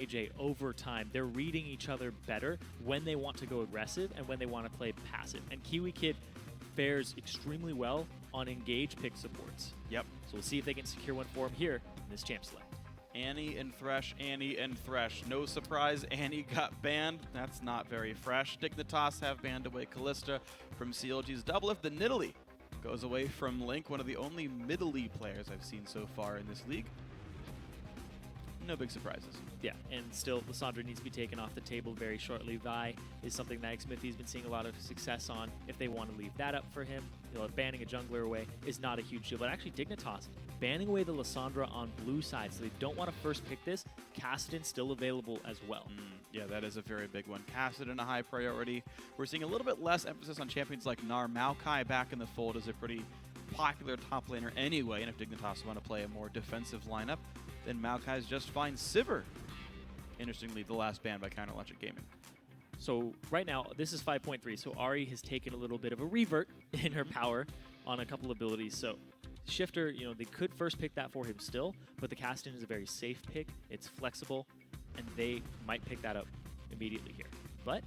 AJ over time, they're reading each other better when they want to go aggressive and when they want to play passive. And KiWiKid fares extremely well on engage pick supports. Yep. So we'll see if they can secure one for him here in this champ select. Annie and Thresh, Annie and Thresh. No surprise, Annie got banned. That's not very fresh. Dignitas have banned away Kalista from CLG's Doublelift. The Nidalee goes away from Link, one of the only middle-y players I've seen so far in this league. No big surprises. Yeah, and still, Lissandra needs to be taken off the table very shortly. Vi is something that Xmithie's been seeing a lot of success on. If they want to leave that up for him, banning a jungler away is not a huge deal. But actually, Dignitas banning away the Lissandra on blue side, so they don't want to first pick this. Kassadin still available as well. Yeah, that is a very big one. Kassadin a high priority. We're seeing a little bit less emphasis on champions like Gnar. Maokai back in the fold is a pretty popular top laner anyway, and if Dignitas want to play a more defensive lineup, then Maokai's just fine. Sivir, interestingly, the last ban by CLG Gaming. So right now, this is 5.3, so Ahri has taken a little bit of a revert in her power on a couple abilities. So Shiphtur, they could first pick that for him still, but the Kassadin is a very safe pick. It's flexible, and they might pick that up immediately here. But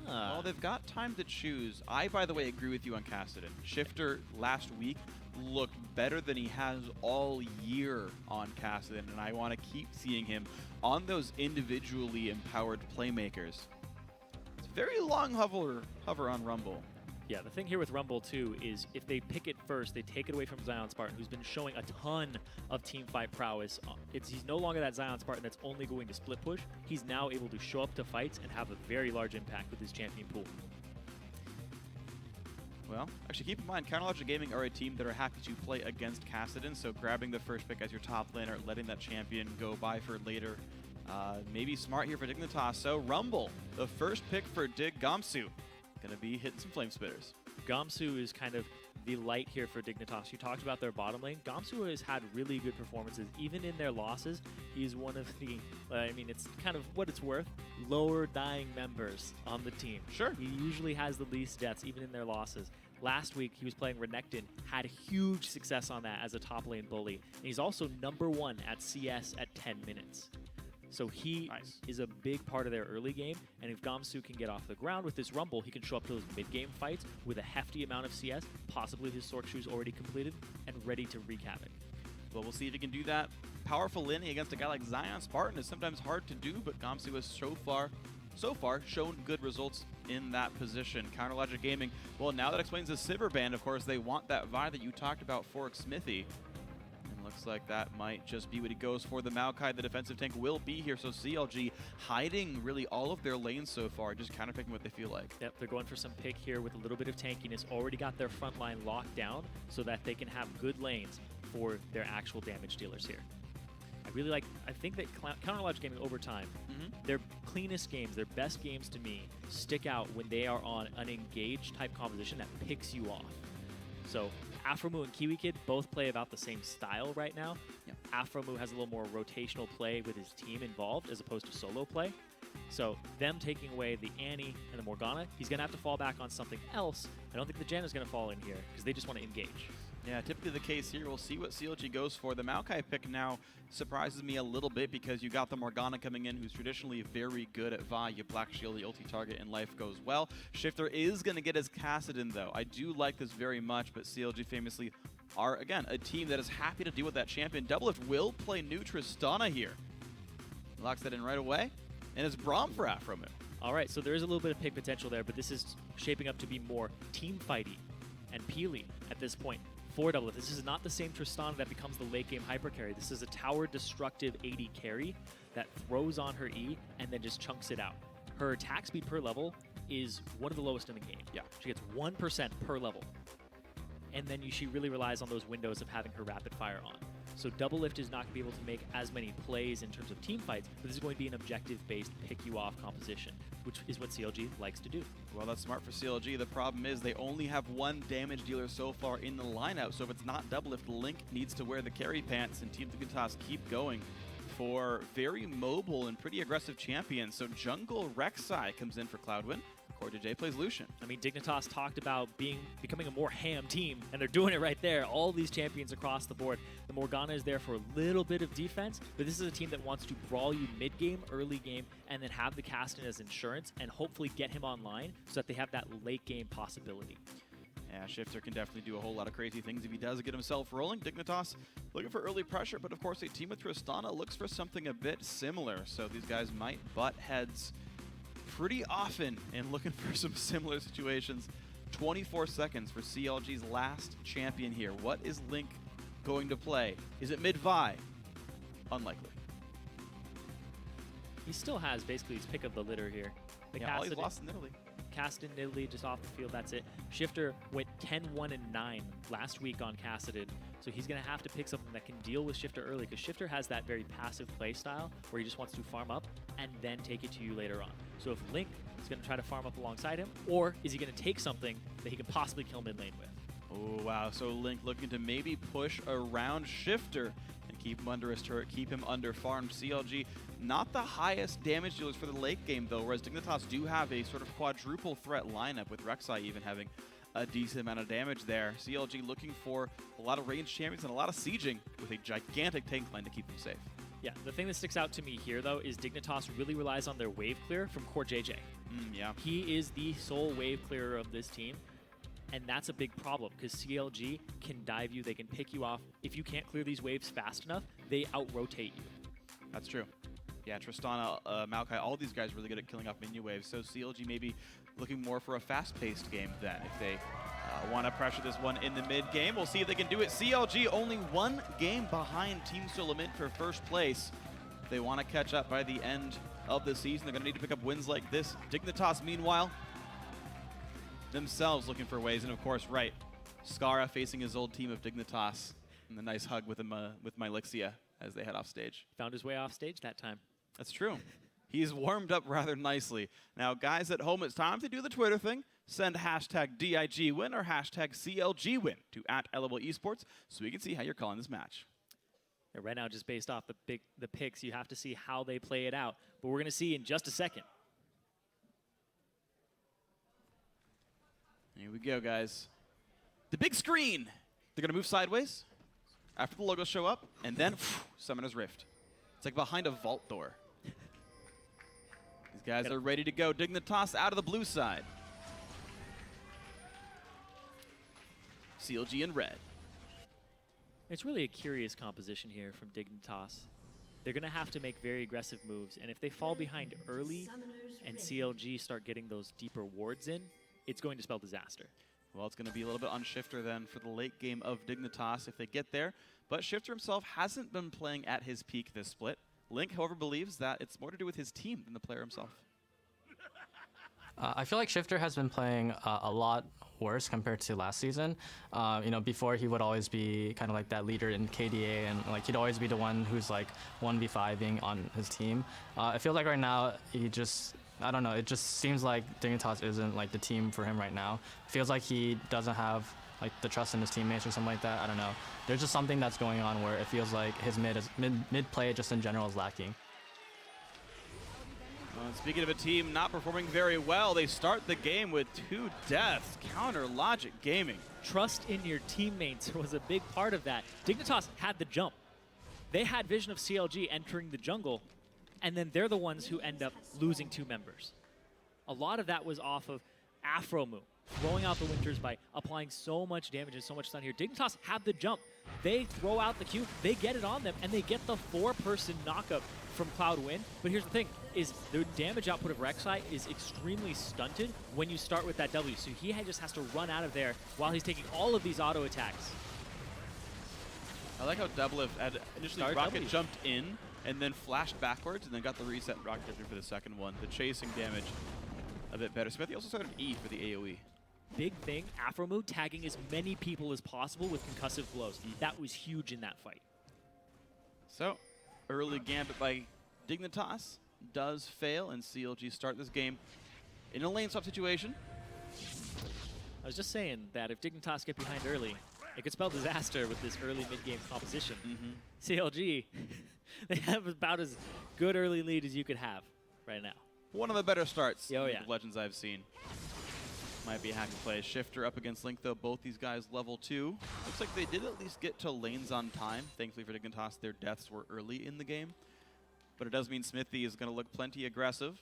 well, they've got time to choose. I, by the way, agree with you on Kassadin. Shiphtur last week looked better than he has all year on Kassadin, and I want to keep seeing him on those individually empowered playmakers. It's very long hover on Rumble. Yeah, the thing here with Rumble, too, is if they pick it first, they take it away from ZionSpartan, who's been showing a ton of teamfight prowess. He's no longer that ZionSpartan that's only going to split push. He's now able to show up to fights and have a very large impact with his champion pool. Well, actually, keep in mind, CLG Gaming are a team that are happy to play against Kassadin, so grabbing the first pick as your top laner, letting that champion go by for later, maybe smart here for Dignitas. So Rumble, the first pick for Dig Gamsu. Going to be hitting some flame spitters. Gamsu is kind of the light here for Dignitas. You talked about their bottom lane. Gamsu has had really good performances, even in their losses. He's one of the, it's kind of what it's worth, lower dying members on the team. Sure. He usually has the least deaths, even in their losses. Last week, he was playing Rivington, had huge success on that as a top lane bully. And he's also #1 at CS at 10 minutes. So he is a big part of their early game, and if Gamsu can get off the ground with this Rumble, he can show up to those mid-game fights with a hefty amount of CS, possibly his Sork Shoes already completed, and ready to wreak havoc. Well, we'll see if he can do that. Powerful laning against a guy like ZionSpartan is sometimes hard to do, but Gamsu has so far shown good results in that position. CLG Gaming, well, now that explains the Sivir ban. Of course, they want that Vi that you talked about for Xmithie. Looks like that might just be what he goes for. The Maokai, the defensive tank, will be here. So CLG hiding really all of their lanes so far, just kind of picking what they feel like. Yep, they're going for some pick here with a little bit of tankiness. Already got their front line locked down so that they can have good lanes for their actual damage dealers here. I think that CLG Gaming over time, their cleanest games, their best games to me, stick out when they are on an engaged type composition that picks you off. So Aphromoo and KiWiKid both play about the same style right now. Yep. Aphromoo has a little more rotational play with his team involved as opposed to solo play. So them taking away the Annie and the Morgana, he's going to have to fall back on something else. I don't think the Jen is going to fall in here because they just want to engage. Yeah, typically the case here. We'll see what CLG goes for. The Maokai pick now surprises me a little bit because you got the Morgana coming in, who's traditionally very good at Vi. You Black Shield, the ulti target, and life goes well. Shiphtur is going to get his Kassadin, though. I do like this very much, but CLG famously are, again, a team that is happy to deal with that champion. Doublelift will play new Tristana here. Locks that in right away. And it's Braum for Aphromoo. All right, so there is a little bit of pick potential there, but this is shaping up to be more team fighty and peely at this point for Doublelift. This is not the same Tristana that becomes the late game hyper carry. This is a tower destructive AD carry that throws on her E and then just chunks it out. Her attack speed per level is one of the lowest in the game. Yeah. She gets 1% per level. And then she really relies on those windows of having her rapid fire on. So Doublelift is not going to be able to make as many plays in terms of team fights, but this is going to be an objective-based pick-you-off composition, which is what CLG likes to do. Well, that's smart for CLG. The problem is they only have one damage dealer so far in the lineup, so if it's not Doublelift, Link needs to wear the carry pants, and Team Dignitas keep going for very mobile and pretty aggressive champions. So Jungle Rek'Sai comes in for Cloudnguyen. CoreJJ plays Lucian. I mean, Dignitas talked about becoming a more ham team, and they're doing it right there. All these champions across the board. The Morgana is there for a little bit of defense, but this is a team that wants to brawl you mid-game, early game, and then have the Kassadin as insurance, and hopefully get him online so that they have that late-game possibility. Yeah, Shiphtur can definitely do a whole lot of crazy things if he does get himself rolling. Dignitas looking for early pressure, but of course a team with Tristana looks for something a bit similar. So these guys might butt heads pretty often and looking for some similar situations. 24 seconds for CLG's last champion here. What is Link going to play? Is it mid-Vi? Unlikely. He still has basically his pick of the litter here. Yeah, all he's lost in Italy. Kassadin, Italy, just off the field, that's it. Shiphtur went 10-1-9 last week on Kassadin, so he's going to have to pick something that can deal with Shiphtur early, because Shiphtur has that very passive play style where he just wants to farm up and then take it to you later on. So if Link is going to try to farm up alongside him, or is he going to take something that he can possibly kill mid lane with? Oh, wow. So Link looking to maybe push around Shiphtur and keep him under his turret, keep him under farm. CLG, not the highest damage dealers for the late game, though, whereas Dignitas do have a sort of quadruple threat lineup, with Rek'Sai even having a decent amount of damage there. CLG looking for a lot of ranged champions and a lot of sieging with a gigantic tank line to keep them safe. Yeah, the thing that sticks out to me here, though, is Dignitas really relies on their wave clear from CoreJJ. Yeah. He is the sole wave clearer of this team. And that's a big problem, because CLG can dive you, they can pick you off. If you can't clear these waves fast enough, they out-rotate you. That's true. Yeah, Tristana, Maokai, all these guys really good at killing off minion waves, so CLG maybe looking more for a fast-paced game then. If they want to pressure this one in the mid-game, we'll see if they can do it. CLG only one game behind Team Sulamit for first place. If they want to catch up by the end of the season, they're going to need to pick up wins like this. Dignitas, meanwhile, themselves looking for ways, and of course, right, Skara facing his old team of Dignitas, and the nice hug with him with Mylixia as they head off stage. Found his way off stage that time. That's true. He's warmed up rather nicely. Now, guys at home, it's time to do the Twitter thing. Send hashtag DIGWin or hashtag CLGWin to @LOLesports so we can see how you're calling this match. Yeah, right now, just based off the picks, you have to see how they play it out. But we're going to see in just a second. Here we go, guys. The big screen. They're going to move sideways after the logos show up, and then Summoner's Rift. It's like behind a vault door. These guys are ready to go. Dignitas out of the blue side. CLG in red. It's really a curious composition here from Dignitas. They're going to have to make very aggressive moves, and if they fall behind early and CLG start getting those deeper wards in, it's going to spell disaster. Well, it's going to be a little bit on Shiphtur then for the late game of Dignitas if they get there. But Shiphtur himself hasn't been playing at his peak this split. Link, however, believes that it's more to do with his team than the player himself. I feel like Shiphtur has been playing a lot worse compared to last season. You know, before he would always be kind of like that leader in KDA, and like he'd always be the one who's like 1v5ing on his team. I feel like right now he just, I don't know, it just seems like Dignitas isn't like the team for him right now. It feels like he doesn't have like the trust in his teammates or something like that. I don't know. There's just something that's going on where it feels like his mid play just in general is lacking. Speaking of a team not performing very well, they start the game with 2 deaths. Counter Logic Gaming. Trust in your teammates was a big part of that. Dignitas had the jump. They had vision of CLG entering the jungle, and then they're the ones who end up losing 2 members. A lot of that was off of Aphromoo throwing out the Winters by applying so much damage and so much stun here. Dignitas have the jump. They throw out the Q, they get it on them, and they get the 4-person knockup from Cloudnguyen. But here's the thing, is the damage output of Rek'Sai is extremely stunted when you start with that W. So he just has to run out of there while he's taking all of these auto attacks. I like how Doublelift had initially rocket jumped in and then flashed backwards and then got the reset rocket for the second one. The chasing damage a bit better. Xmithie also started E for the AoE. Big thing, Aphromoo tagging as many people as possible with concussive blows. That was huge in that fight. So, early gambit by Dignitas does fail, and CLG start this game in a lane swap situation. I was just saying that if Dignitas get behind early, it could spell disaster with this early mid-game composition. CLG, they have about as good early lead as you could have right now. one of the better starts Oh, in yeah. the Legends I've seen. Might be a hack and play. Shiphtur up against Link, though. Both these guys level 2. Looks like they did at least get to lanes on time. Thankfully for Dignitas, their deaths were early in the game. But it does mean Xmithie is going to look plenty aggressive.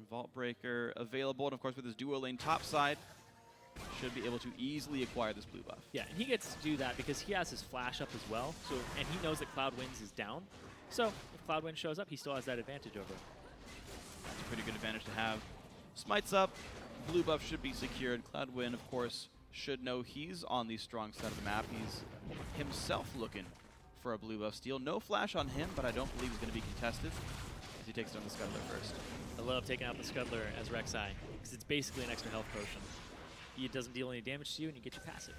Vault Breaker available, and of course with his duo lane top side, should be able to easily acquire this blue buff. Yeah, and he gets to do that because he has his flash up as well. So, and he knows that Cloudnguyen is down. So if Cloudnguyen shows up, he still has that advantage over him. That's a pretty good advantage to have. Smite's up. Blue buff should be secured. Cloudnguyen, of course, should know he's on the strong side of the map. He's himself looking for a blue buff steal. No flash on him, but I don't believe he's going to be contested as he takes down the Scuttler first. I love taking out the Scuttler as Rek'Sai because it's basically an extra health potion. It doesn't deal any damage to you, and you get your passive.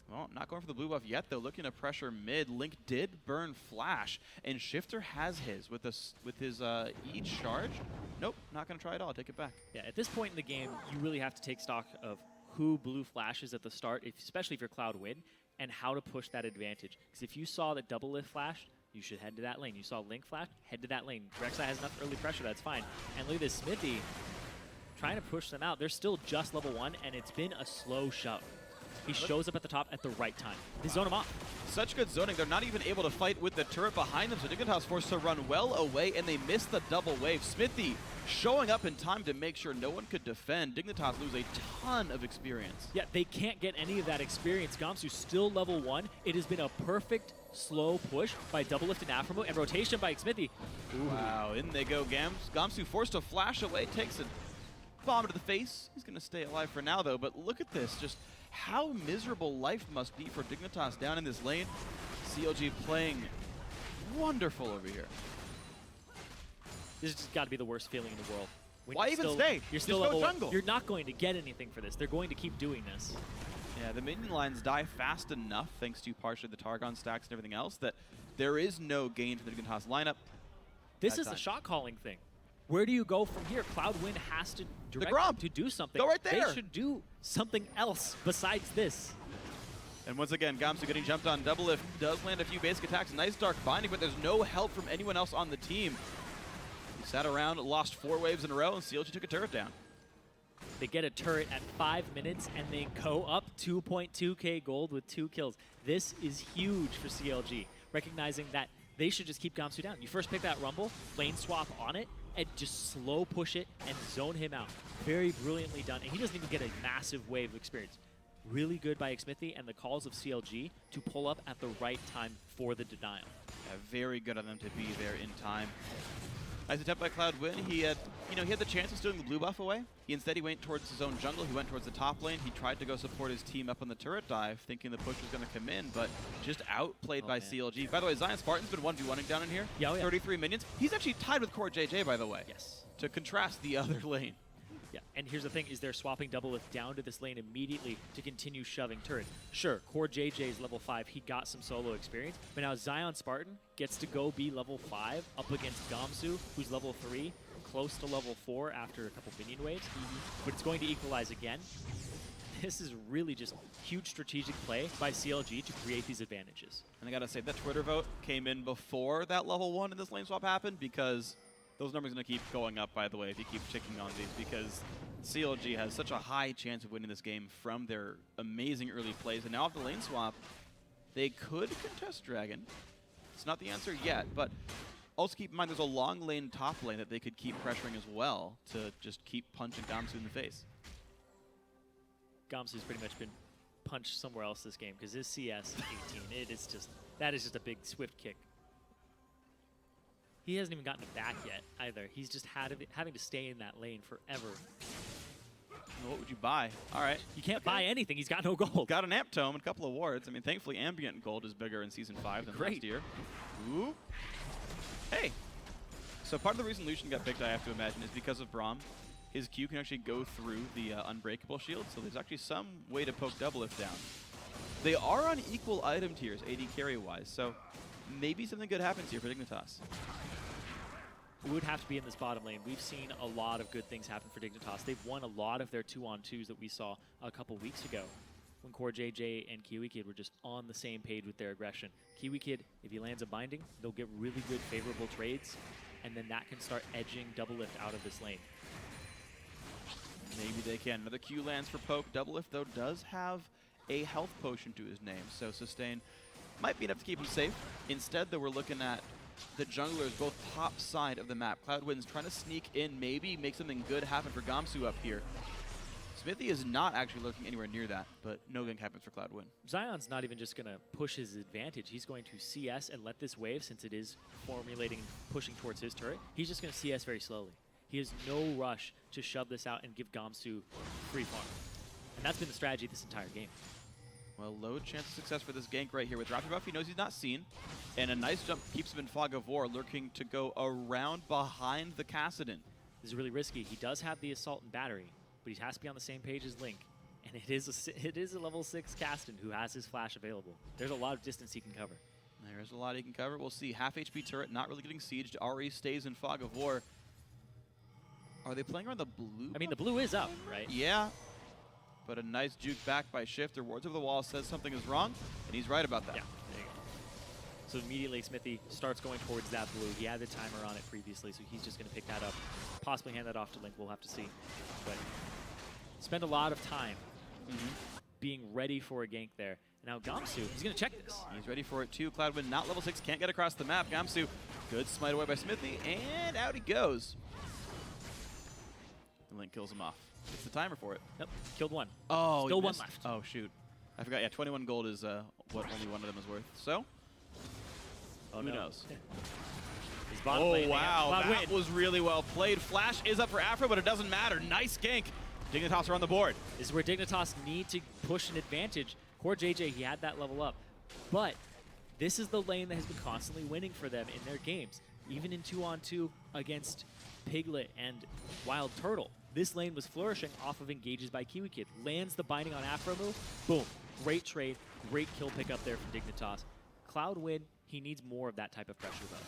Well, not going for the blue buff yet, though. Looking to pressure mid. Link did burn flash, and Shiphtur has his with his E charge. Nope, not going to try at all. Take it back. Yeah, at this point in the game, you really have to take stock of who blue flashes at the start, especially if you're Cloudnguyen, and how to push that advantage. Because if you saw that Doublelift flashed, you should head to that lane. You saw Link flash, head to that lane. Rek'Sai has enough early pressure, that's fine. And look at this Xmithie trying to push them out. They're still just level 1, and it's been a slow shove. He shows up at the top at the right time. They zone him off. Such good zoning. They're not even able to fight with the turret behind them, so Dignitas forced to run well away, and they miss the double wave. Xmithie showing up in time to make sure no one could defend. Dignitas lose a ton of experience. Yeah, they can't get any of that experience. Gamsu still level 1. It has been a perfect slow push by Doublelift and Aphromoo, and rotation by Xmithie. Wow, in they go. Gamsu forced to flash away, takes a bomb to the face. He's going to stay alive for now, though, but look at this. Just how miserable life must be for Dignitas down in this lane. CLG playing wonderful over here. This has just got to be the worst feeling in the world. When Why you're even still, stay? You're still Just go level 1. jungle. You're not going to get anything for this. They're going to keep doing this. Yeah, the minion lines die fast enough, thanks to partially the Targon stacks and everything else, that there is no gain for the Dignitas lineup. This is a shot calling thing. Where do you go from here? Cloudnguyen has to direct Braum. them to do something. Go right there. They should do something else besides this. And once again, Gamsu getting jumped on. Doublelift does land a few basic attacks. Nice dark binding, but there's no help from anyone else on the team. He sat around, lost 4 waves in a row, and CLG took a turret down. They get a turret at 5 minutes, and they go up 2.2k gold with 2 kills. This is huge for CLG, recognizing that they should just keep Gamsu down. You first pick that Rumble, lane swap on it, and just slow push it and zone him out. Very brilliantly done, and he doesn't even get a massive wave of experience. Really good by Xmithie and the calls of CLG to pull up at the right time for the denial. Yeah, very good on them to be there in time. Nice attempt by Cloudnguyen. He had the chance of stealing the blue buff away. He went towards his own jungle. He went towards the top lane. He tried to go support his team up on the turret dive, thinking the push was going to come in, but just outplayed by CLG. By the way, ZionSpartan's been 1v1ing down in here. Yeah, oh yeah. 33 minions. He's actually tied with CoreJJ, by the way. Yes. To contrast the other lane. Yeah, and here's the thing, is they're swapping Doublelift down to this lane immediately to continue shoving turret. Sure, CoreJJ is level 5, he got some solo experience, but now ZionSpartan gets to go be level 5 up against Gamsu, who's level 3, close to level 4 after a couple minion waves, but it's going to equalize again. This is really just huge strategic play by CLG to create these advantages. And I gotta say, that Twitter vote came in before that level 1 in this lane swap happened, because those numbers are going to keep going up, by the way, if you keep checking on these, because CLG has such a high chance of winning this game from their amazing early plays. And now with the lane swap, they could contest Dragon. It's not the answer yet, but also keep in mind there's a long lane top lane that they could keep pressuring as well to just keep punching Gamsu in the face. Gamsu's pretty much been punched somewhere else this game, because his CS 18, that is just a big swift kick. He hasn't even gotten it back yet, either. He's just having to stay in that lane forever. Well, what would you buy? All right. You can't buy anything. He's got no gold. Got an amp tome and a couple of wards. I mean, thankfully, ambient gold is bigger in Season 5 than last year. Ooh. Hey. So part of the reason Lucian got picked, I have to imagine, is because of Braum. His Q can actually go through the unbreakable shield, so there's actually some way to poke Doublelift down. They are on equal item tiers, AD carry-wise, so maybe something good happens here for Dignitas. It would have to be in this bottom lane. We've seen a lot of good things happen for Dignitas. They've won a lot of their 2-on-2s that we saw a couple weeks ago when CoreJJ and KiWiKid were just on the same page with their aggression. KiWiKid, if he lands a binding, they'll get really good favorable trades, and then that can start edging Doublelift out of this lane. Maybe they can. Another Q lands for Poke. Doublelift, though, does have a health potion to his name, so sustain might be enough to keep him safe. Instead, though, we're looking at the junglers both top side of the map. Cloudnguyen's trying to sneak in, maybe make something good happen for Gamsu up here. Xmithie is not actually lurking anywhere near that, but no gank happens for Cloudnguyen. Zion's not even just going to push his advantage. He's going to CS and let this wave, since it is formulating, pushing towards his turret, he's just going to CS very slowly. He has no rush to shove this out and give Gamsu free farm. And that's been the strategy this entire game. Well, low chance of success for this gank right here. With Raptor Buff, he knows he's not seen. And a nice jump keeps him in Fog of War, lurking to go around behind the Kassadin. This is really risky. He does have the Assault and Battery, but he has to be on the same page as Link. And it is a level 6 Kassadin who has his flash available. There's a lot of distance he can cover. There's a lot he can cover. We'll see. Half HP turret, not really getting sieged. Ahri stays in Fog of War. Are they playing around the blue? I mean, the blue is up, right? Yeah. But a nice juke back by Shiphtur. Wards over the wall, says something is wrong, and he's right about that. Yeah, there you go. So immediately Xmithie starts going towards that blue. He had the timer on it previously, so he's just going to pick that up. Possibly hand that off to Link, we'll have to see. But spend a lot of time being ready for a gank there. And now Gamsu, he's going to check this. He's ready for it too. Cloudnguyen not level 6, can't get across the map. Gamsu, good smite away by Xmithie, and out he goes. And Link kills him off. It's the timer for it. Nope, killed one. Oh, still one left. Oh, shoot. I forgot, yeah, 21 gold is what only one of them is worth. So, who knows? His bot Oh, lane, wow, that was really well played. Flash is up for Aphromoo, but it doesn't matter. Nice gank. Dignitas are on the board. This is where Dignitas need to push an advantage. CoreJJ, he had that level up. But this is the lane that has been constantly winning for them in their games. Even in 2-on-2 against Piglet and Wild Turtle. This lane was flourishing off of engages by KiWiKid. Lands the binding on Aphromoo. Boom. Great trade. Great kill pick up there from Dignitas. Cloudnguyen, he needs more of that type of pressure, though.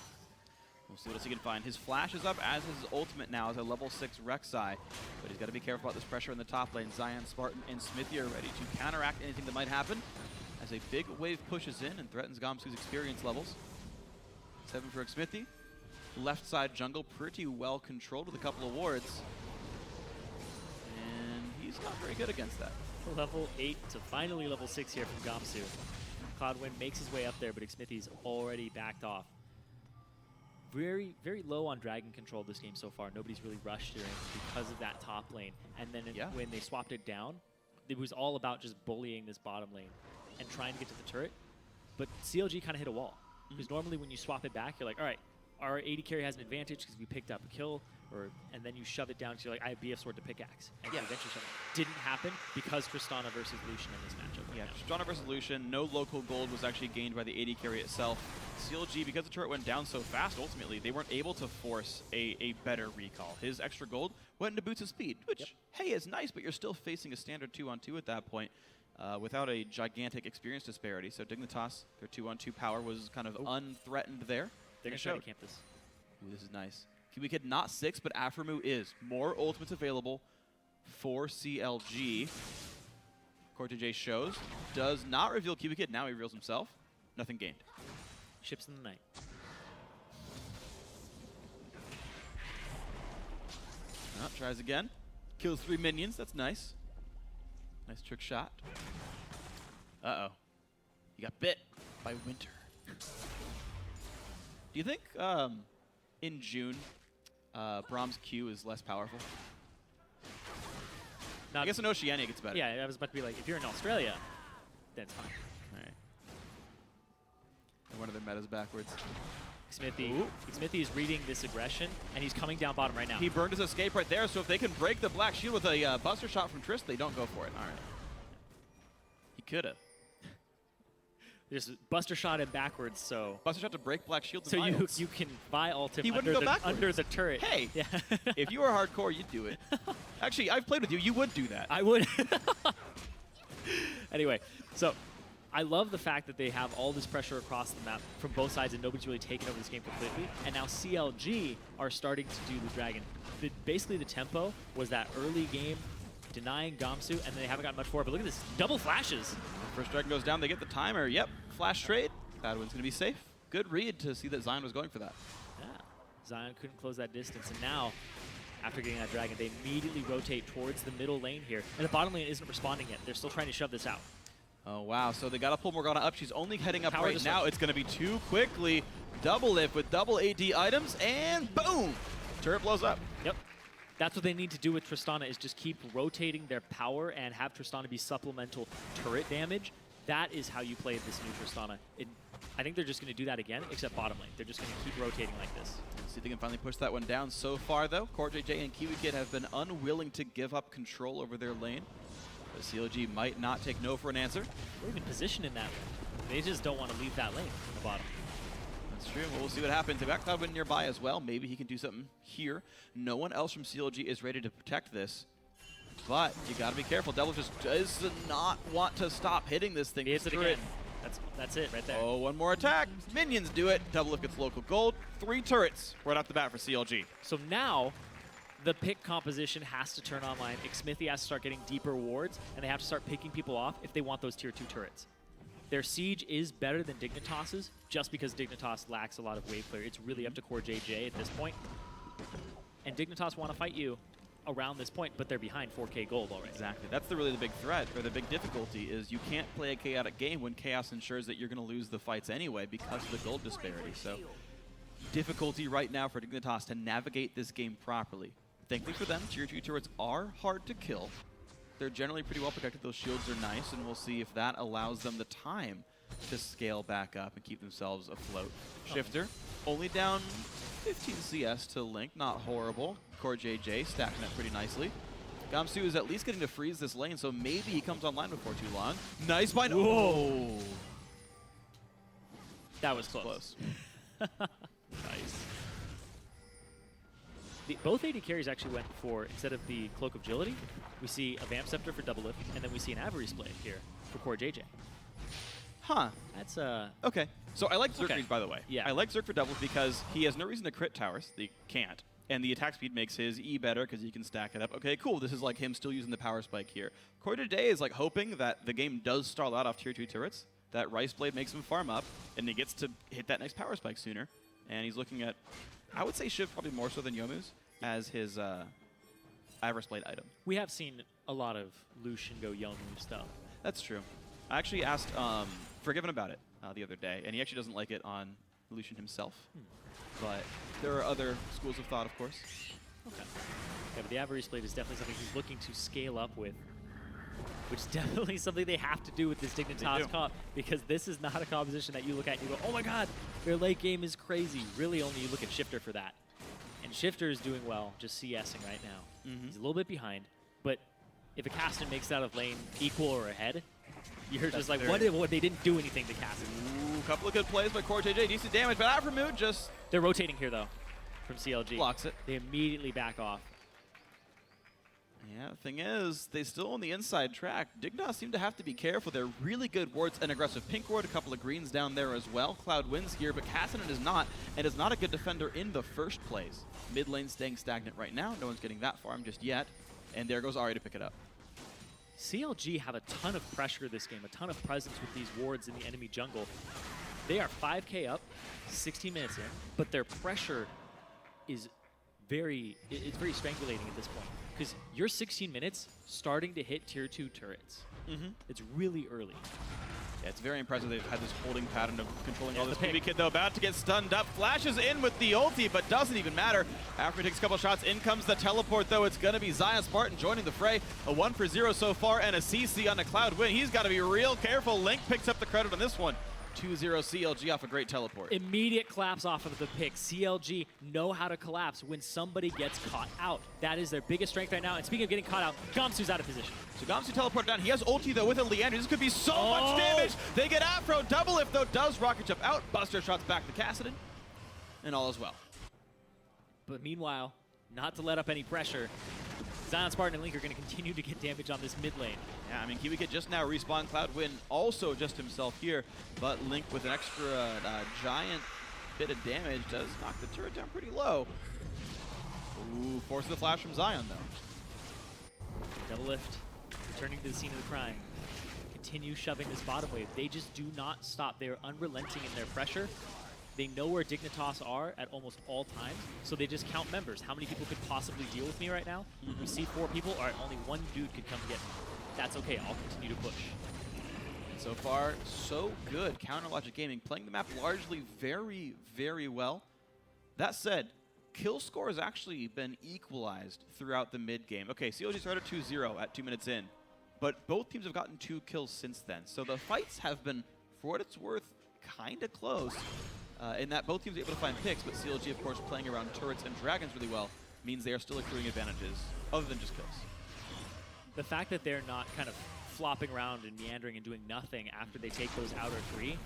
We'll see what else he can find. His flash is up, as his ultimate now as a level 6 Rek'Sai. But he's got to be careful about this pressure in the top lane. ZionSpartan and Xmithie are ready to counteract anything that might happen as a big wave pushes in and threatens Gamsu's experience levels. 7 for Xmithie. Left side jungle pretty well controlled with a couple of wards. And he's not very good against that. Level 8 to finally level 6 here from Gamsu. Cloudnguyen makes his way up there, but Xmithie's already backed off. Very, very low on dragon control this game so far. Nobody's really rushed here because of that top lane. And then when they swapped it down, it was all about just bullying this bottom lane and trying to get to the turret. But CLG kind of hit a wall. Because normally when you swap it back, you're like, all right, our AD carry has an advantage because we picked up a kill, and then you shove it down because you're like, I have BF sword to pickaxe. And you eventually shove it. Didn't happen because Tristana versus Lucian in this matchup. Yeah, Tristana versus Lucian, no local gold was actually gained by the AD carry itself. CLG, because the turret went down so fast, ultimately, they weren't able to force a better recall. His extra gold went into boots of speed, which, hey, is nice, but you're still facing a standard 2-on-2 at that point without a gigantic experience disparity. So Dignitas, their 2-on-2 power was kind of unthreatened there. They're going to try to camp this. Ooh, this is nice. KiWiKid not 6, but Aphromoo is. More ultimates available for CLG. CoreJJ shows. Does not reveal KiWiKid. Now he reveals himself. Nothing gained. Ships in the night. Oh, tries again. Kills 3 minions. That's nice. Nice trick shot. Uh-oh. He got bit by Winter. Do you think in June Braum's Q is less powerful? I guess in Oceania it gets better. Yeah, I was about to be like, if you're in Australia, then it's fine. All right. And one of their metas backwards. Xmithie is reading this aggression, and he's coming down bottom right now. He burned his escape right there, so if they can break the black shield with a buster shot from Trist, they don't go for it. All right. He could have. Just buster shot him backwards, so... Buster shot to break black shield. So you can buy ult him under the turret. Hey, if you were hardcore, you'd do it. Actually, I've played with you. You would do that. I would. Anyway, so I love the fact that they have all this pressure across the map from both sides, and nobody's really taken over this game completely. And now CLG are starting to do the dragon. Basically, the tempo was that early game denying Gamsu, and then they haven't gotten much for it. But look at this, double flashes. First dragon goes down, they get the timer. Yep, flash trade. Cloudnguyen's going to be safe. Good read to see that Zion was going for that. Yeah. Zion couldn't close that distance, and now, after getting that dragon, they immediately rotate towards the middle lane here. And the bottom lane isn't responding yet. They're still trying to shove this out. Oh, wow. So they got to pull Morgana up. She's only heading up Power right now. It's going to be too quickly. Doublelift with double AD items, and boom! Turret blows up. Yep. That's what they need to do with Tristana, is just keep rotating their power and have Tristana be supplemental turret damage. That is how you play this new Tristana. I think they're just going to do that again, except bottom lane. They're just going to keep rotating like this. See if they can finally push that one down. So far, though, CoreJJ and KiWiKid have been unwilling to give up control over their lane. The CLG might not take no for an answer. They're even positioned in that lane. They just don't want to leave that lane in the bottom. That's true. Well, we'll see what happens. They've got Cloudnguyen nearby as well. Maybe he can do something here. No one else from CLG is ready to protect this. But you got to be careful. Double just does not want to stop hitting this thing. He hits it again. That's it right there. Oh, one more attack. Minions do it. Doublelift gets local gold. 3 turrets right off the bat for CLG. So now the pick composition has to turn online. Xmithie has to start getting deeper wards, and they have to start picking people off if they want those tier 2 turrets. Their siege is better than Dignitas's, just because Dignitas lacks a lot of wave clear. It's really up to CoreJJ at this point. And Dignitas want to fight you around this point, but they're behind 4K gold already. Exactly. That's really the big threat, or the big difficulty, is you can't play a chaotic game when chaos ensures that you're going to lose the fights anyway because of the gold disparity. So difficulty right now for Dignitas to navigate this game properly. Thankfully for them, tier 2 turrets are hard to kill. They're generally pretty well protected. Those shields are nice, and we'll see if that allows them the time to scale back up and keep themselves afloat. Shiphtur only down 15 CS to Link, not horrible. CoreJJ stacking up pretty nicely. Gamsu is at least getting to freeze this lane, so maybe he comes online before too long. Nice bind. Whoa! That was close. Nice. Both AD carries actually went for, instead of the Cloak of Agility, we see a Vamp Scepter for Doublelift, and then we see an Ahri Blade here for CoreJJ. Huh. That's okay. So I like Zerk okay. by the way. Yeah. I like Zerk for Doublelift because he has no reason to crit towers. They can't. And the attack speed makes his E better because he can stack it up. Okay, cool. This is like him still using the power spike here. CoreJJ is like hoping that the game does stall out off tier 2 turrets, that Rice Blade makes him farm up, and he gets to hit that next power spike sooner. And he's looking at, I would say Shiv probably more so than Youmuu's, as his Iris Blade item. We have seen a lot of Lucian go Youmuu stuff. That's true. I actually asked Forgiven about it the other day, and he actually doesn't like it on Lucian himself. But there are other schools of thought, of course. Okay. Yeah, but the Ahri Blade is definitely something he's looking to scale up with, which is definitely something they have to do with this Dignitas comp, because this is not a composition that you look at and you go, oh my god, their late game is crazy. Really only you look at Shiphtur for that. And Shiphtur is doing well, just CSing right now. He's a little bit behind, but if a Kassadin makes it out of lane equal or ahead, you're just like, what they didn't do anything to Kassadin. Ooh, couple of good plays by CoreJJ, decent damage, but Aphromoo just... They're rotating here, though, from CLG. Blocks it. They immediately back off. Yeah, the thing is, they still on the inside track. Dignitas seem to have to be careful. They're really good wards, an aggressive pink ward, a couple of greens down there as well. Cloudnguyen's here, but Kassadin is not, and is not a good defender in the first place. Mid lane staying stagnant right now. No one's getting that farm just yet. And there goes Ahri to pick it up. CLG have a ton of pressure this game, a ton of presence with these wards in the enemy jungle. They are 5K up, 16 minutes in, but their pressure is very strangulating at this point. Because you're 16 minutes starting to hit tier 2 turrets. It's really early. Yeah, it's very impressive. They've had this holding pattern of controlling all this. KiWiKid, though, about to get stunned up. Flashes in with the ulti, but doesn't even matter. After he takes a couple shots, in comes the teleport, though. It's going to be ZionSpartan joining the fray. A 1-for-0 so far, and a CC on the Cloudnguyen. He's got to be real careful. Link picks up the credit on this one. 2-0 CLG off a great teleport. Immediate collapse off of the pick. CLG know how to collapse when somebody gets caught out. That is their biggest strength right now. And speaking of getting caught out, Gamsu's out of position. So Gamsu teleported down. He has ulti, though, with a Leander. This could be so much damage. They get Aphro. Doublelift, though, does rocket jump out. Buster shots back to Kassadin. And all is well. But meanwhile, not to let up any pressure, ZionSpartan and Link are going to continue to get damage on this mid lane. Yeah, I mean, KiWiKid just now respawned. Cloudnguyen also just himself here, but Link with an extra giant bit of damage does knock the turret down pretty low. Ooh, forces the flash from Zion, though. Doublelift returning to the scene of the crime. Continue shoving this bottom wave. They just do not stop. They are unrelenting in their pressure. They know where Dignitas are at almost all times, so they just count members. How many people could possibly deal with me right now? We see 4 people. All right, only 1 dude could come get me. That's okay. I'll continue to push. So far, so good. CLG Gaming playing the map largely very, very well. That said, kill score has actually been equalized throughout the mid game. Okay, CLG started 2-0 at 2 minutes in, but both teams have gotten 2 kills since then. So the fights have been, for what it's worth, kind of close in that both teams are able to find picks, but CLG, of course, playing around turrets and dragons really well means they are still accruing advantages other than just kills. The fact that they're not kind of flopping around and meandering and doing nothing after they take those outer 3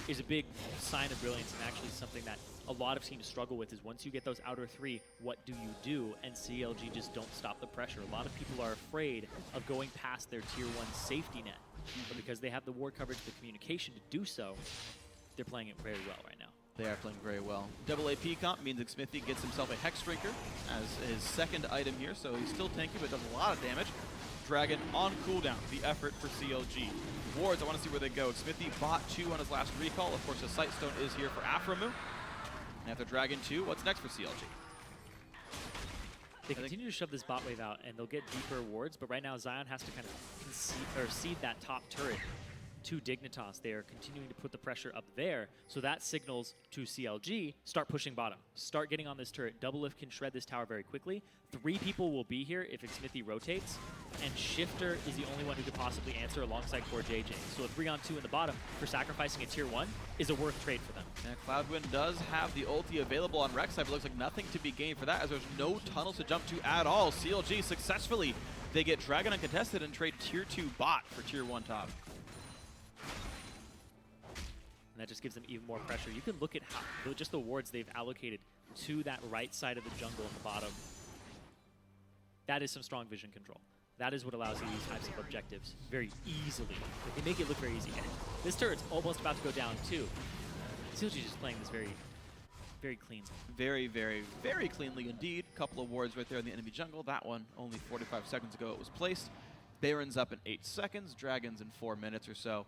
is a big sign of brilliance, and actually something that a lot of teams struggle with is once you get those outer 3, what do you do? And CLG just don't stop the pressure. A lot of people are afraid of going past their tier 1 safety net, but because they have the ward coverage, the communication to do so, they're playing it very well right now. They are playing very well. Double AP comp means Xmithie gets himself a Hex Drinker as his second item here, so he's still tanky but does a lot of damage. Dragon on cooldown, the effort for CLG. Wards, I want to see where they go. Xmithie bought 2 on his last recall. Of course, the Sightstone is here for Aphromoo. And after Dragon 2, what's next for CLG? They continue to shove this bot wave out, and they'll get deeper wards, but right now Zion has to kind of seed that top turret to Dignitas. They are continuing to put the pressure up there, so that signals to CLG, start pushing bottom. Start getting on this turret. Doublelift can shred this tower very quickly. 3 people will be here if Xmithie rotates, and Shiphtur is the only one who could possibly answer alongside CoreJJ. So a 3-on-2 in the bottom for sacrificing a tier 1 is a worth trade for them. Yeah, Cloudnguyen does have the ulti available on Rek'Sai, but looks like nothing to be gained for that as there's no tunnels to jump to at all. CLG successfully, they get Dragon uncontested and trade tier 2 bot for tier 1 top. And that just gives them even more pressure. You can look at how just the wards they've allocated to that right side of the jungle in the bottom. That is some strong vision control. That is what allows you these types of objectives very easily. They make it look very easy. And this turret's almost about to go down too. CLG just playing this very, very clean. Very, very, very cleanly indeed. Couple of wards right there in the enemy jungle. That one only 45 seconds ago it was placed. Baron's up in 8 seconds. Dragons in 4 minutes or so.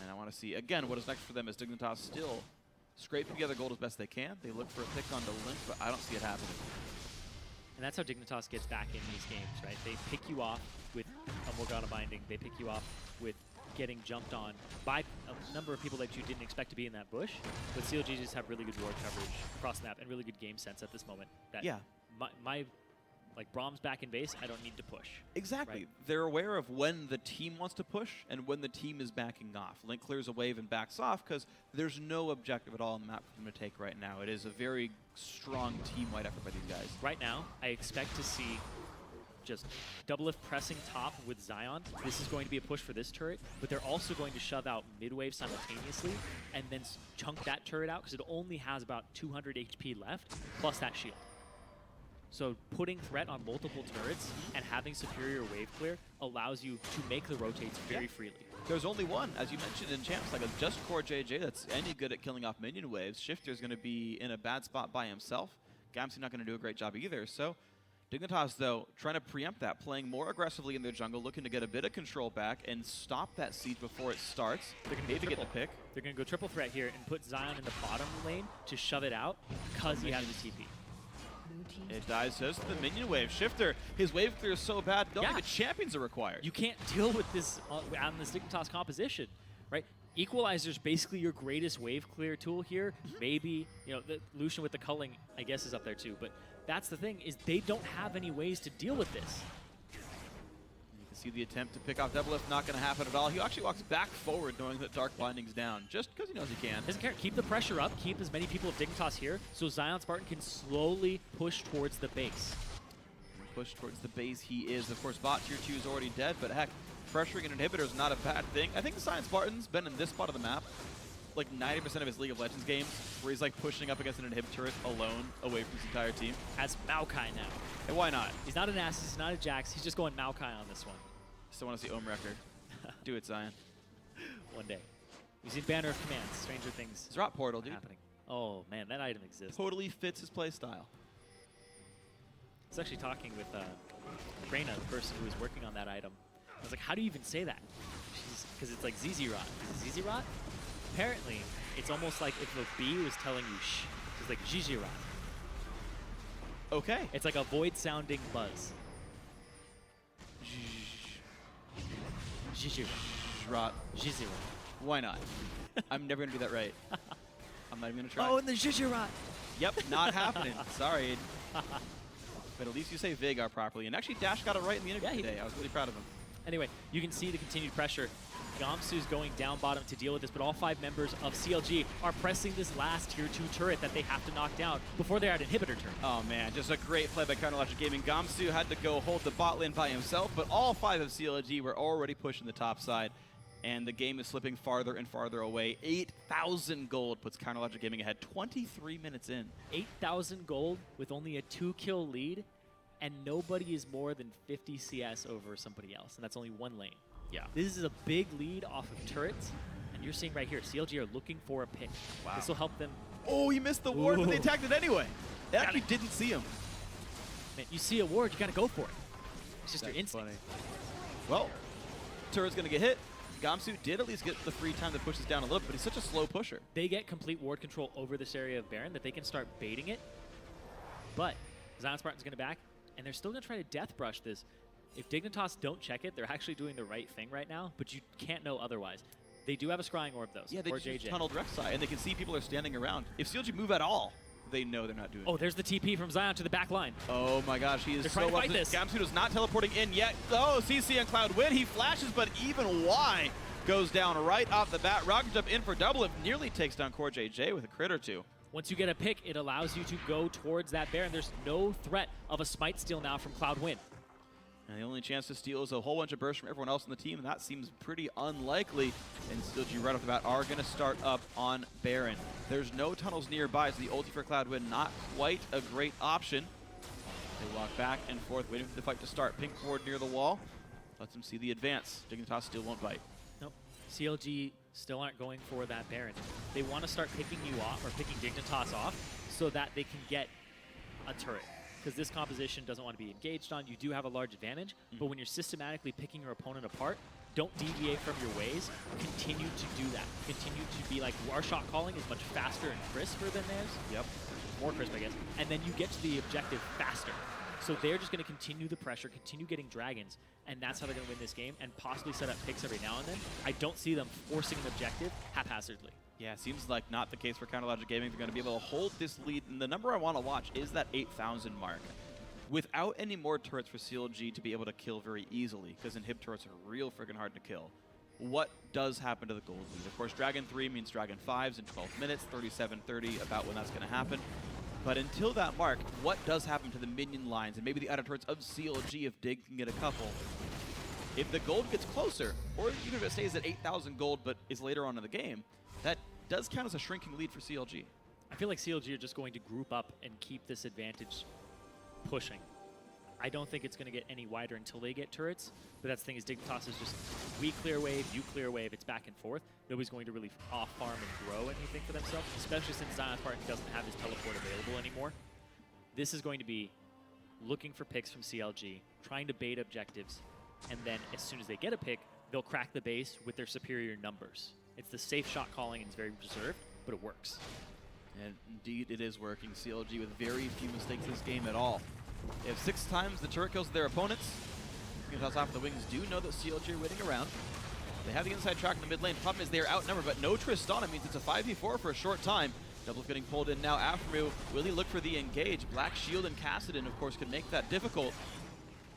And I want to see, again, what is next for them as Dignitas still scraping together gold as best they can. They look for a pick onto Link, but I don't see it happening. And that's how Dignitas gets back in these games, right? They pick you off with a Morgana binding. They pick you off with getting jumped on by a number of people that you didn't expect to be in that bush. But CLG just have really good ward coverage across the map and really good game sense at this moment. That yeah. Like Braum's back in base, I don't need to push. Exactly. Right? They're aware of when the team wants to push and when the team is backing off. Link clears a wave and backs off because there's no objective at all on the map for them to take right now. It is a very strong team-wide effort by these guys. Right now, I expect to see just Doublelift pressing top with Zion. This is going to be a push for this turret, but they're also going to shove out mid-wave simultaneously and then chunk that turret out because it only has about 200 HP left, plus that shield. So putting threat on multiple turrets and having superior wave clear allows you to make the rotates very freely. There's only one, as you mentioned in Champs, like just CoreJJ that's any good at killing off minion waves. Shiphtur's going to be in a bad spot by himself. Gamsu not going to do a great job either. So Dignitas, though, trying to preempt that, playing more aggressively in their jungle, looking to get a bit of control back and stop that siege before it starts. They're going to get the pick. They're going to go triple threat here and put Zion in the bottom lane to shove it out because he has the TP. It dies just the minion wave. Shiphtur, his wave clear is so bad, don't think the champions are required. You can't deal with this on this Dignitas composition, right? Equalizer's basically your greatest wave clear tool here. Maybe, you know, the Lucian with the culling, I guess, is up there too. But that's the thing, is they don't have any ways to deal with this. You can see the attempt to pick off Doublelift, not going to happen at all. He actually walks back forward knowing that Dark Binding's down, just because he knows he can. Doesn't care. Keep the pressure up. Keep as many people of Dignitas here so ZionSpartan can slowly push towards the base. Push towards the base he is. Of course, bot tier 2 is already dead, but heck, pressuring an inhibitor is not a bad thing. I think ZionSpartan's been in this spot of the map like 90% of his League of Legends games, where he's like pushing up against an inhibitor alone away from his entire team. Has Maokai now. And why not? He's not an Nasus, he's not a Jax, he's just going Maokai on this one. Still want to see Ohm record. Do it, Zion. One day. We've seen Banner of Commands, Stranger Things. It's Rot Portal, dude. Happening. Oh man, that item exists. Totally fits his play style. I was actually talking with Reyna, the person who was working on that item. I was like, how do you even say that? Because it's like ZZ Rot. Is it ZZ Rot? Apparently, It's almost like if a bee was telling you shh. It's like Jijirat. Okay. It's like a void-sounding buzz. Jijirat. Jijirat. Why not? I'm never gonna do that right. I'm not even gonna try. Oh, and the Jijirat. Yep, not happening. Sorry. But at least you say Vagar properly. And actually, Dash got it right in the interview today. I was really proud of him. Anyway, you can see the continued pressure. Gamsu's going down bottom to deal with this, but all 5 members of CLG are pressing this last tier 2 turret that they have to knock down before they're at inhibitor turn. Oh man, just a great play by Cloudnguyen Gaming. Gamsu had to go hold the bot lane by himself, but all 5 of CLG were already pushing the top side, and the game is slipping farther and farther away. 8,000 gold puts Cloudnguyen Gaming ahead 23 minutes in. 8,000 gold with only a 2-kill lead, and nobody is more than 50 CS over somebody else, and that's only 1 lane. Yeah. This is a big lead off of turrets, and you're seeing right here, CLG are looking for a pick. Wow. This will help them. Oh, he missed the ward, but they attacked it anyway. They Got actually it. didn't see him. Man, you see a ward, you gotta go for it. It's just your instinct. Funny. Well, turret's gonna get hit. Gamsu did at least get the free time to push this down a little bit, but he's such a slow pusher. They get complete ward control over this area of Baron that they can start baiting it, but ZionSpartan's gonna back, and they're still gonna try to death brush this. If Dignitas don't check it, they're actually doing the right thing right now, but you can't know otherwise. They do have a scrying orb, though. Yeah, they just KoreJJ. tunneled Rek'Sai, and they can see people are standing around. If CLG move at all, they know they're not doing Oh, it. there's the TP from Zion to the back line. Oh my gosh, he is They're so trying to up. fight this. Gamsu is not teleporting in yet. Oh, CC and Cloudnguyen, he flashes, but even Y goes down right off the bat. Rocket Jump in for Doublelift, nearly takes down CoreJJ with a crit or 2. Once you get a pick, it allows you to go towards that Baron. There's no threat of a smite steal now from Cloudnguyen. And the only chance to steal is a whole bunch of bursts from everyone else on the team, and that seems pretty unlikely. And CLG right off the bat are going to start up on Baron. There's no tunnels nearby, so the ulti for Cloudnguyen not quite a great option. They walk back and forth, waiting for the fight to start. Pink ward near the wall lets them see the advance. Dignitas still won't bite. Nope. CLG still aren't going for that Baron. They want to start picking you off, or picking Dignitas off, so that they can get a turret. Because this composition doesn't want to be engaged on. You do have a large advantage, but when you're systematically picking your opponent apart, don't deviate from your ways. Continue to do that. Continue to be like, our shot calling is much faster and crisper than theirs. Yep. More crisp, I guess. And then you get to the objective faster. So they're just going to continue the pressure, continue getting dragons, and that's how they're going to win this game, and possibly set up picks every now and then. I don't see them forcing an objective haphazardly. Yeah, seems like not the case for Cloudnguyen Gaming. They're going to be able to hold this lead, and the number I want to watch is that 8,000 mark. Without any more turrets for CLG to be able to kill very easily, because inhib turrets are real friggin' hard to kill, what does happen to the gold lead? Of course, Dragon 3 means Dragon 5s in 12 minutes, 37:30 about when that's going to happen. But until that mark, what does happen to the minion lines and maybe the outer turrets of CLG if Dig can get a couple? If the gold gets closer, or even if it stays at 8,000 gold but is later on in the game, that does count as a shrinking lead for CLG. I feel like CLG are just going to group up and keep this advantage pushing. I don't think it's going to get any wider until they get turrets, but that's the thing is Dignitas is just, we clear wave, you clear wave, it's back and forth. Nobody's going to really off-farm and grow anything for themselves, especially since ZionSpartan doesn't have his teleport available anymore. This is going to be looking for picks from CLG, trying to bait objectives, and then as soon as they get a pick, they'll crack the base with their superior numbers. It's the safe shot calling and it's very reserved, but it works. And indeed, it is working. CLG with very few mistakes this game at all. They have 6 times the turret kills their opponents. Dignitas off the wings do know that CLG are waiting around. They have the inside track in the mid lane. Problem is they are outnumbered, but no Tristana means it's a 5v4 for a short time. Doublelift getting pulled in now. Aphromoo, will he look for the engage? Black Shield and Kassadin, of course, can make that difficult.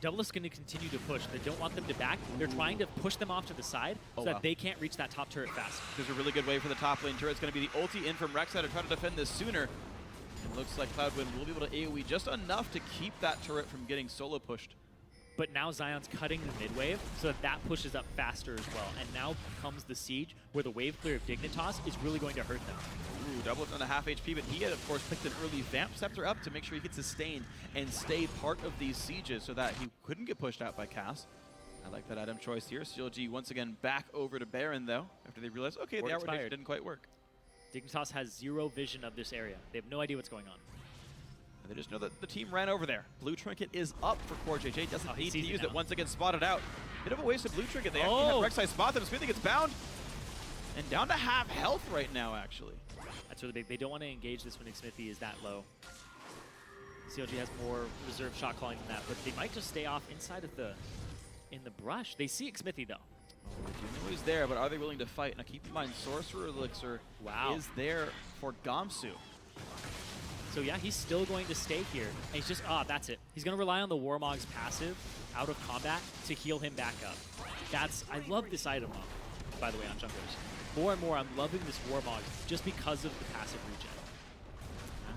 Doublelift's going to continue to push. They don't want them to back. They're trying to push them off to the side so that they can't reach that top turret fast. There's a really good way for the top lane turret. It's going to be the ulti in from Rek'Sai to try to defend this sooner. And looks like Cloudnguyen will be able to AoE just enough to keep that turret from getting solo pushed. But now Zion's cutting the mid wave so that pushes up faster as well. And now comes the siege where the wave clear of Dignitas is really going to hurt them. Ooh, Doublelift on a half HP, but he had, of course, picked an early Vamp Scepter up to make sure he could sustain and stay part of these sieges so that he couldn't get pushed out by Cass. I like that item choice here. CLG once again back over to Baron, though, after they realized, okay, the outward vision didn't quite work. Dignitas has zero vision of this area. They have no idea what's going on. And they just know that the team ran over there. Blue Trinket is up for CoreJJ. Doesn't need to use it. Once again spotted out. Bit of a waste of Blue Trinket. They actually have Rek'Sai spot them. Xmithie gets bound. And down to half health right now, actually. That's really big. They don't want to engage this when Xmithie is that low. CLG has more reserve shot calling than that, but they might just stay off inside of in the brush. They see Xmithie though. You know he's there, but are they willing to fight? Now keep in mind, Sorcerer Elixir is there for Gamsu. So yeah, he's still going to stay here. And he's just, that's it. He's going to rely on the Warmog's passive out of combat to heal him back up. I love this item, by the way, on jumpers. More and more, I'm loving this Warmog just because of the passive regen.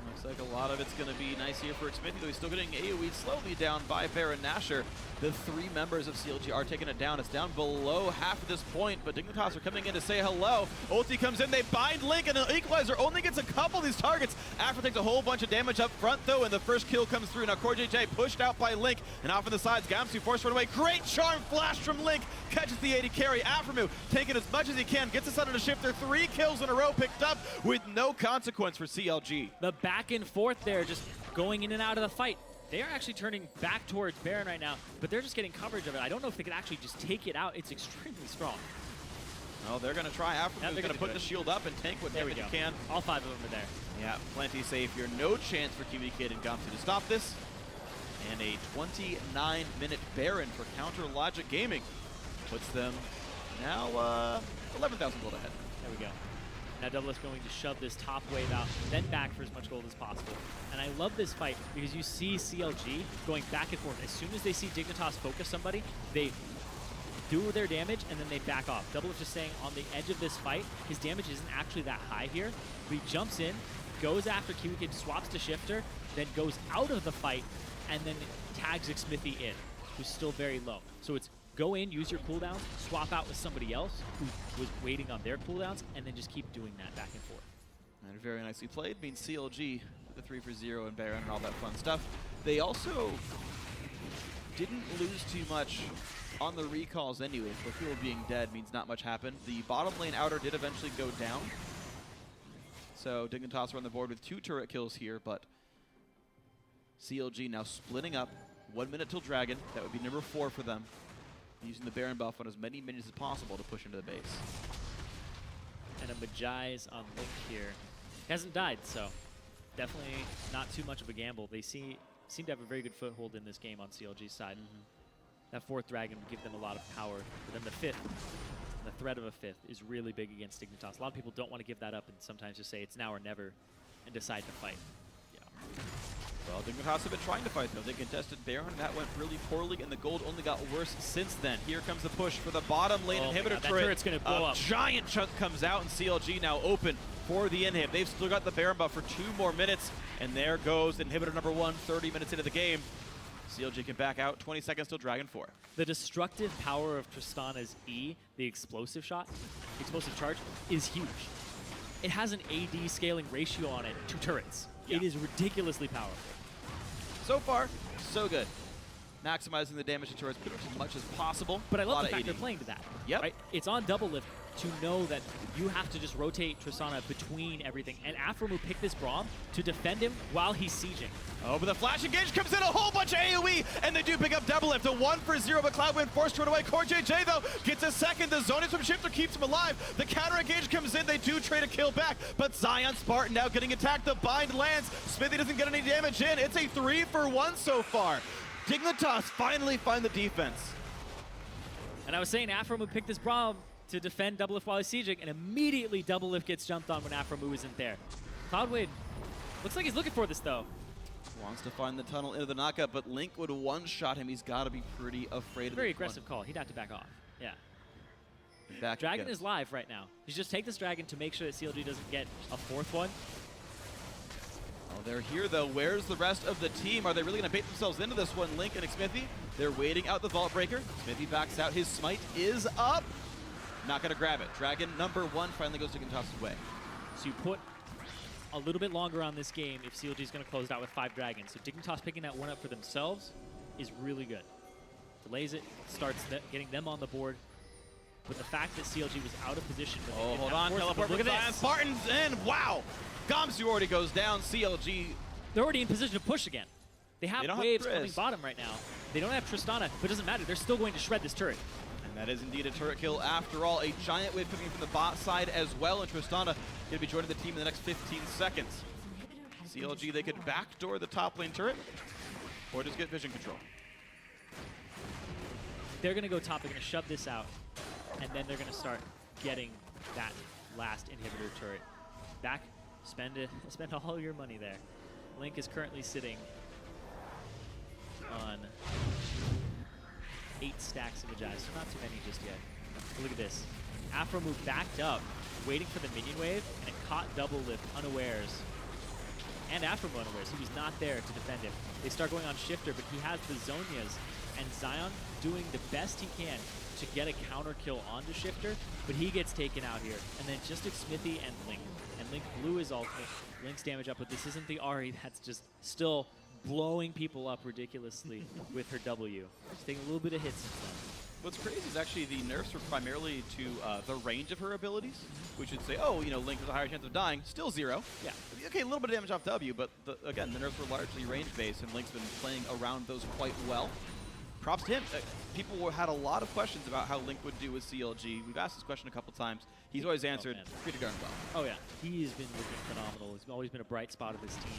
Looks like a lot of it's going to be nice here for Xmithie, though he's still getting AoE'd slowly down by Baron Nashor. The three members of CLG are taking it down. It's down below half at this point, but Dignitas are coming in to say hello. Ulti comes in, they bind Link, and the Equalizer only gets a couple of these targets. Aphromoo takes a whole bunch of damage up front, though, and the first kill comes through. Now CoreJJ pushed out by Link, and off on the sides, Gamsu forced run away. Great charm flash from Link, catches the AD carry. Aphromoo taking as much as he can, gets us out of the Shiphtur. 3 kills in a row picked up with no consequence for CLG. The back and forth there, just going in and out of the fight. They are actually turning back towards Baron right now, but they're just getting coverage of it. I don't know if they can actually just take it out. It's extremely strong. Oh, they're going to try. Aphromoo is going to put the shield up and tank what damage he can. All 5 of them are there. Yeah, plenty safe here. No chance for KiWiKid and Gamsu to stop this. And a 29-minute Baron for Counter Logic Gaming puts them now 11,000 gold ahead. There we go. Now Doublelift going to shove this top wave out, then back for as much gold as possible. And I love this fight because you see CLG going back and forth. As soon as they see Dignitas focus somebody, they do their damage and then they back off. Doublelift is staying on the edge of this fight. His damage isn't actually that high here, but he jumps in, goes after KiWiKid, swaps to Shiphtur, then goes out of the fight, and then tags Xmithie in, who's still very low. So it's go in, use your cooldowns, swap out with somebody else who was waiting on their cooldowns, and then just keep doing that back and forth. And very nicely played. Means CLG with the 3 for 0 and Baron and all that fun stuff. They also didn't lose too much on the recalls anyway. So people being dead means not much happened. The bottom lane outer did eventually go down. So Dignitas are on the board with 2 turret kills here, but CLG now splitting up. 1 minute till Dragon. That would be number 4 for them. Using the Baron buff on as many minions as possible to push into the base. And a Majai's on Link here. He hasn't died, so definitely not too much of a gamble. They seem to have a very good foothold in this game on CLG's side. That 4th Dragon would give them a lot of power. But then the 5th, the threat of a 5th, is really big against Dignitas. A lot of people don't want to give that up and sometimes just say it's now or never and decide to fight. Yeah. Well, Dignitas have been trying to fight, though. They contested Baron, and that went really poorly, and the gold only got worse since then. Here comes the push for the bottom lane inhibitor turret. Turret's going to blow up. Giant chunk comes out, and CLG now open for the inhib. They've still got the Baron buff for 2 more minutes, and there goes inhibitor number 1, 30 minutes into the game. CLG can back out, 20 seconds till Dragon 4. The destructive power of Tristana's E, the explosive shot, the explosive charge, is huge. It has an AD scaling ratio on it to turrets. Yeah. It is ridiculously powerful. So far, so good. Maximizing the damage to turrets as much as possible. But I love the fact they're playing to that. Yep. Right? It's on Doublelift to know that you have to just rotate Tristana between everything. And Aphromoo picked this Braum to defend him while he's sieging. Oh, but the flash engage comes in, a whole bunch of AoE, and they do pick up Doublelift. A 1 for 0, but Cloudnguyen forced to run away. CoreJJ, though, gets a second. The zone is from Shiphtur, keeps him alive. The counter engage comes in. They do trade a kill back, but ZionSpartan now getting attacked. The bind lands. Xmithie doesn't get any damage in. It's a 3 for 1 so far. Dignitas finally find the defense. And I was saying Aphromoo picked this Braum to defend Doublelift while he's sieging, and immediately Doublelift gets jumped on when Aphromoo isn't there. Cloudnguyen looks like he's looking for this, though. Wants to find the tunnel into the knockup, but Link would one-shot him. He's got to be pretty afraid of it. Very aggressive call. He'd have to back off. Yeah. Back Dragon is live right now. You just take this Dragon to make sure that CLG doesn't get a 4th one. Oh, they're here, though. Where's the rest of the team? Are they really going to bait themselves into this one? Link and Xmithie, they're waiting out the Vault Breaker. Xmithie backs out. His smite is up. Not going to grab it. Dragon number 1 finally goes to Dignitas' way. So you put a little bit longer on this game if CLG is going to close it out with 5 dragons. So Dignitas picking that one up for themselves is really good. Delays it, starts getting them on the board. But the fact that CLG was out of position. Oh, hold on. Teleport. Look at this. Spartans in. Wow. Gamsu already goes down. CLG. They're already in position to push again. They have waves coming bottom right now. They don't have Tristana, but it doesn't matter. They're still going to shred this turret. And that is indeed a turret kill after all. A giant wave coming from the bot side as well, and Tristana going to be joining the team in the next 15 seconds. CLG, they could backdoor the top lane turret, or just get vision control. They're going to go top, they're going to shove this out, and then they're going to start getting that last inhibitor turret back. Spend all your money there. Link is currently sitting on 8 stacks of Ajax, so not too many just yet. But look at this. Aphromoo backed up, waiting for the minion wave, and it caught Doublelift unawares. And Aphromoo unawares. He was not there to defend him. They start going on Shiphtur, but he has the Zonias, and Zion doing the best he can to get a counter kill onto Shiphtur, but he gets taken out here. And then just Xmithie and Link. And Link blew his ultimate. Link's damage up, but this isn't the Ahri that's just still blowing people up ridiculously with her W. She's taking a little bit of hits since then. What's crazy is actually the nerfs were primarily to the range of her abilities. We should say, oh, you know, Link has a higher chance of dying. Still 0. Yeah. Okay, a little bit of damage off W, but again, the nerfs were largely range-based, and Link's been playing around those quite well. Props to him. People had a lot of questions about how Link would do with CLG. We've asked this question a couple times. He's always answered pretty darn well. Oh yeah, he's been looking phenomenal. He's always been a bright spot of this team.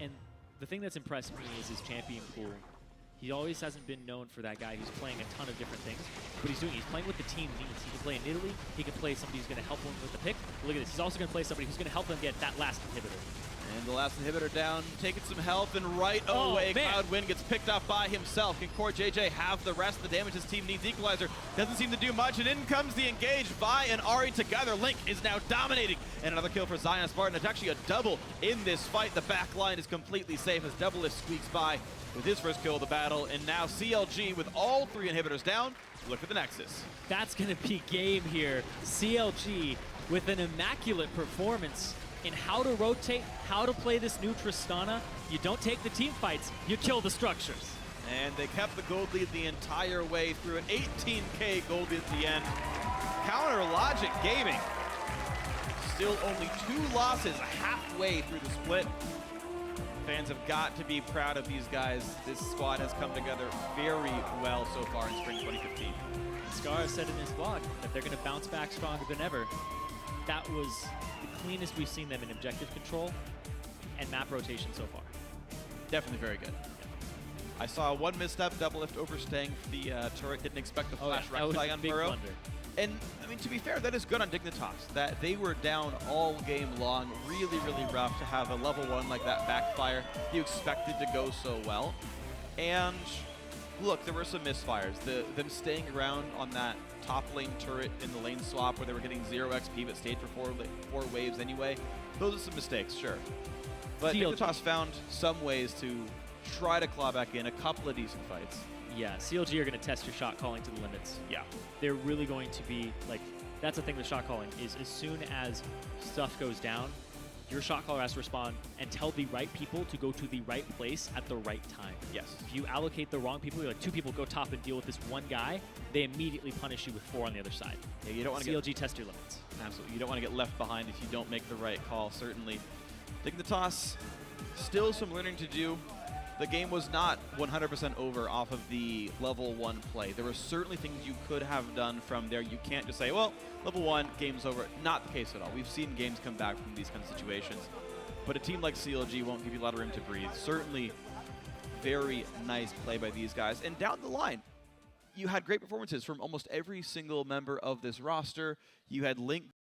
And the thing that's impressed me is his champion pool. He always hasn't been known for that guy who's playing a ton of different things. But he's playing what the team needs. He can play in Italy. He can play somebody who's going to help him with the pick. But look at this. He's also going to play somebody who's going to help him get that last inhibitor. And the last inhibitor down, taking some help, and right away, Cloudnguyen gets picked up by himself. Can CoreJJ have the rest of the damage his team needs? Equalizer doesn't seem to do much, and in comes the engage. Vi and Ahri together. Link is now dominating, and another kill for ZionSpartan. It's actually a double in this fight. The back line is completely safe as Doublelift squeaks by with his first kill of the battle, and now CLG with all 3 inhibitors down. Look for the Nexus. That's going to be game here. CLG with an immaculate performance in how to rotate, how to play this new Tristana. You don't take the team fights, you kill the structures. And they kept the gold lead the entire way through, an 18K gold lead at the end. CLG Gaming, still only 2 losses halfway through the split. Fans have got to be proud of these guys. This squad has come together very well so far in spring 2015. Scar said in his vlog that they're going to bounce back stronger than ever. That was the cleanest we've seen them in objective control and map rotation so far. Definitely very good. I saw one misstep, Doublelift overstaying the turret, didn't expect the flash Rek'Sai on Burrow. And, I mean, to be fair, that is good on Dignitas, that they were down all game long, really, really rough to have a level 1 like that backfire. You expected to go so well. And, look, there were some misfires. Them staying around on that top lane turret in the lane swap where they were getting 0 XP but stayed for 4 waves anyway, those are some mistakes, sure. But Dignitas found some ways to try to claw back in a couple of decent fights. Yeah, CLG are going to test your shot calling to the limits. Yeah. They're really going to be, like, that's the thing with shot calling, is as soon as stuff goes down, your shot caller has to respond and tell the right people to go to the right place at the right time. Yes. If you allocate the wrong people, you're like 2 people go top and deal with this one guy, they immediately punish you with 4 on the other side. Yeah, you don't want to CLG test your limits. Absolutely. You don't want to get left behind if you don't make the right call, certainly. Dignitas, still some learning to do. The game was not 100% over off of the level 1 play. There were certainly things you could have done from there. You can't just say, well, level 1, game's over. Not the case at all. We've seen games come back from these kinds of situations. But a team like CLG won't give you a lot of room to breathe. Certainly very nice play by these guys. And down the line, you had great performances from almost every single member of this roster. You had Link